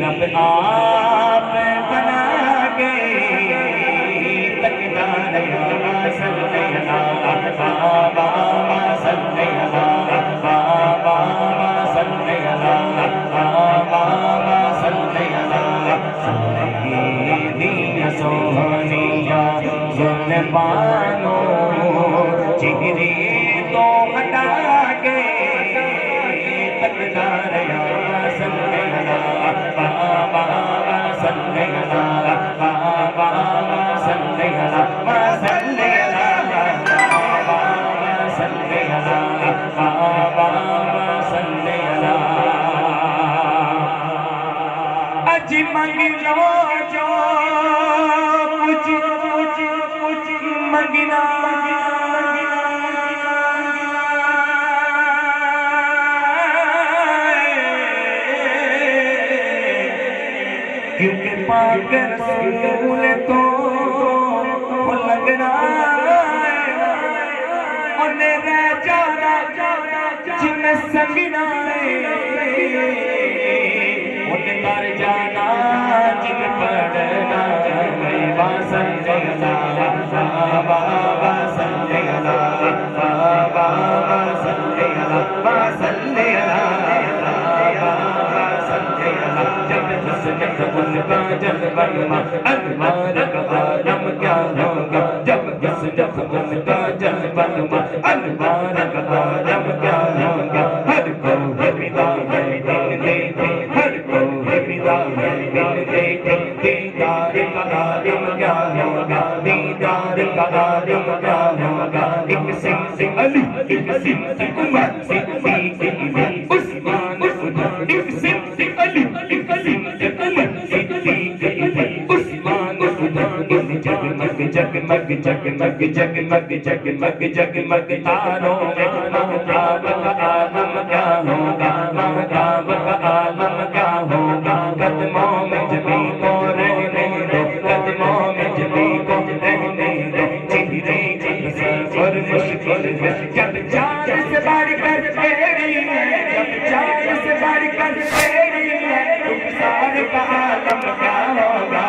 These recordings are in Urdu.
رب آپ بنا کے تقدار صلی اللہ بابا صلی اللہ بابا صلی اللہ بابا صلی اللہ سیدی سونیا زلفانوں چہرے تو ہٹا کے تقدار صلی اللہ بابا صلی اللہ بابا صلی اللہ صلی اللہ بابا صلی اللہ بابا صلی اللہ اج منگ لو جو کچھ منگنا کیونکہ پاک رسول تو لگنا انہیں رہ جانا جن سنگنا انہیں تر جانا جن پڑھنا صلی اللہ بابا صلی اللہ بابا صلی اللہ صلی اللہ بابا صلی اللہ جب حسنت ان کا جلوہ انوار کا عالم کیا ہوگا جب حسنت ان کا جلوہ انوار کا عالم کیا ہوگا ہر کوئی فدا ہے دل دیکھے ہر کوئی فدا ہے دل دیکھے دیدار کا عالم کیا ہوگا دیدار کا عالم کیا ہوگا ایک سنگ علی ایک سنگ عمر صدیق عثمان ایک سنگ علی ایک سنگ عمر صدیق عثمان جگمگ جگمگ جگمگ جگمگ جگمگ جگمگ تاروں میں مہتاب کا عالم کیا ہوگا مہتاب کا عالم کیا ہوگا قدموں میں جبھی کو رہنے دو قدموں میں جبھی کو رہنے دو چہرے کی اور مشکل ہے جب جان سے بڑھ کر تیری ہے جب جان سے بڑھ کر تیری ہے رخسار کا عالم کیا ہوگا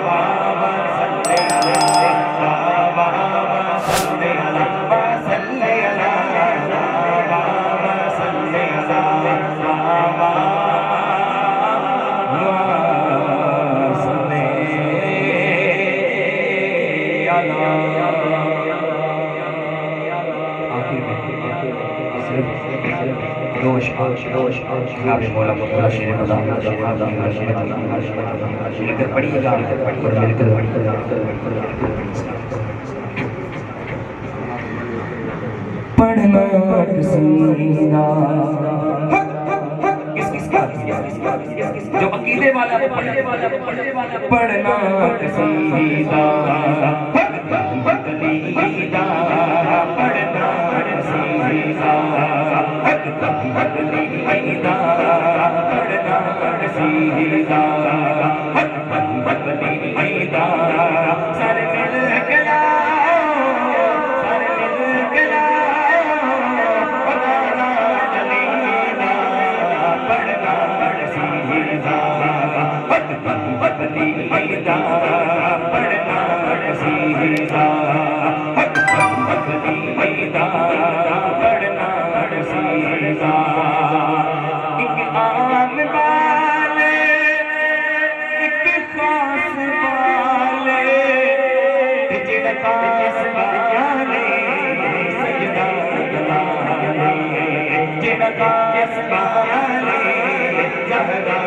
بابا صلی اللہ بابا صلی اللہ صلی اللہ بابا صلی اللہ بابا جناب مولا مولا شیر خدا مل کر پڑھیے گا مل کر پڑھنا قصیدہ کس کا جو عقیدے والا پڑھنا قصیدہ قصیدہ پڑھنا قصیدہ قصیدہ پڑھنا قصیدہ قصیدہ سر مل کے جنکا اس بارے زہرا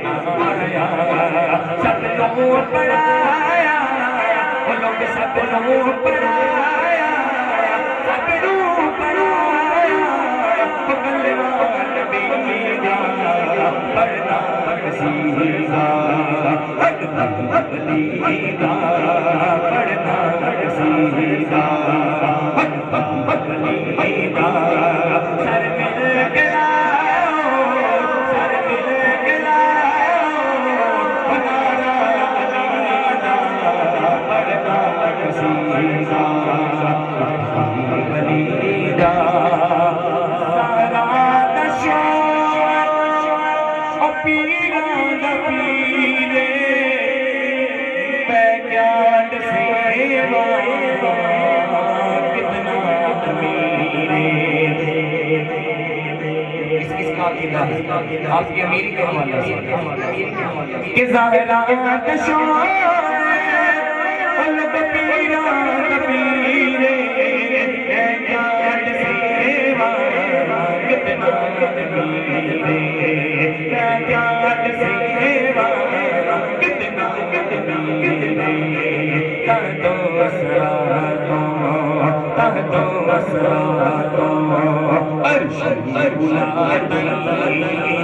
سنایا سب لوگوں پڑھایا وہ لوگ سب لوگوں پڑھایا سب لوگوں پڑھایا کلمہ نبی دا پڑھنا سیکھا پڑھنا سیکھا سر مل گیا سر مل گیا ہمارا علینا پڑھنا سیکھا علینا سارا نشو پیران پیرے بیجان سیوا کتنا آپ کی امیر کے حوالہ سے کہ ظاہرات شوق پیران پیرے بیجان سیوا کتنا میرے بیجان سیوا کتنا کہتو اسراتوں کہتو اسراتوں عرش بلاتی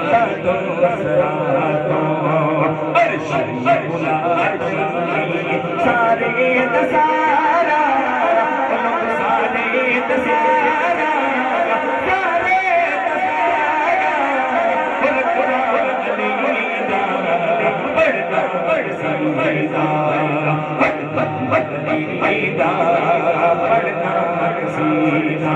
کہتو اسراتوں عرش بلاتی سارے دسارا سارے دسارا سارے دسارا قرآن علینا پڑھنا پڑھ سیدھا علینا پڑھنا سیدھا